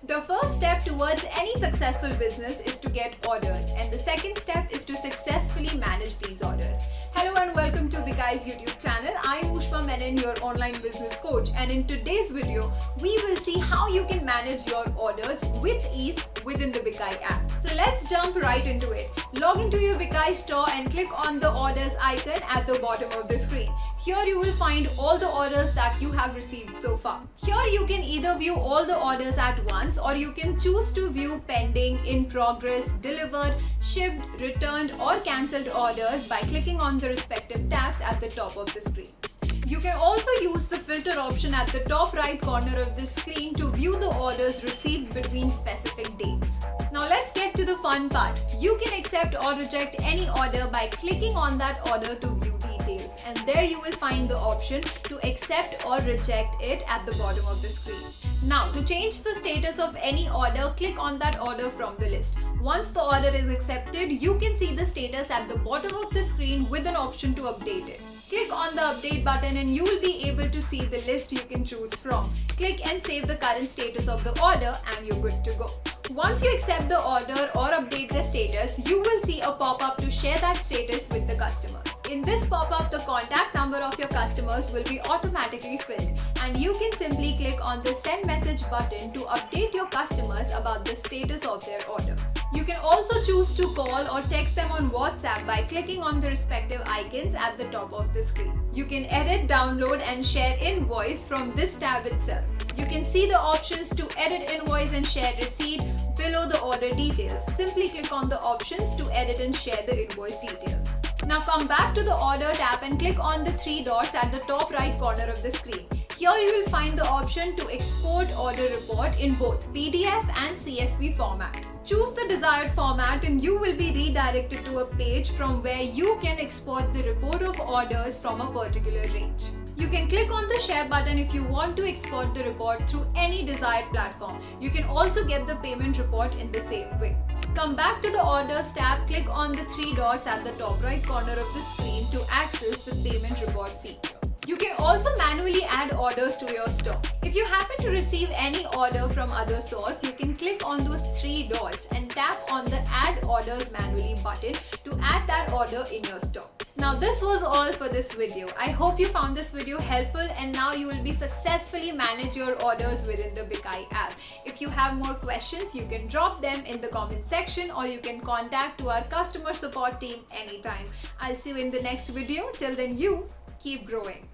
The first step towards any successful business is to get orders, and the second step is to successfully manage these orders. Hello and welcome to Bikai's YouTube channel. I'm Ushma Menon, your online business coach, and in today's video, we will see how you can manage your orders with ease within the Bikai app. So let's jump right into it. Log into your Bikai store and click on the orders icon at the bottom of the screen. Here you will find all the orders that you have received so far. Here you can either view all the orders at once, or you can choose to view pending, in progress, delivered, shipped, returned or cancelled orders by clicking on the respective tabs at the top of the screen. You can also use the filter option at the top right corner of the screen to view the orders received between specific dates. Now let's get to the fun part. You can accept or reject any order by clicking on that order to view details, and there you will find the option to accept or reject it at the bottom of the screen. Now to change the status of any order, click on that order from the list. Once the order is accepted, you can see the status at the bottom of the screen with an option to update it. Click on the update button and you will be able to see the list you can choose from. Click and save the current status of the order and you're good to go. Once you accept the order or update the status, you will see a pop-up to share that status with the customer. In this pop-up, the contact number of your customers will be automatically filled, and you can simply click on the send message button to update your customers about the status of their orders. You can also choose to call or text them on WhatsApp by clicking on the respective icons at the top of the screen. You can edit, download and share invoice from this tab itself. You can see the options to edit invoice and share receipt below the order details. Simply click on the options to edit and share the invoice details. Now come back to the order tab and click on the three dots at the top right corner of the screen. Here you will find the option to export order report in both PDF and CSV format. Choose the desired format and you will be redirected to a page from where you can export the report of orders from a particular range. You can click on the share button if you want to export the report through any desired platform. You can also get the payment report in the same way. Come back to the orders tab, click on the three dots at the top right corner of the screen to access the payment report feature. You can also manually add orders to your store. If you happen to receive any order from other source, you can click on those three dots and tap on the add orders manually button to add that order in your store. Now this was all for this video. I hope you found this video helpful and now you will be successfully manage your orders within the Bikai app. If you have more questions, you can drop them in the comment section or you can contact to our customer support team anytime. I'll see you in the next video. Till then, you keep growing.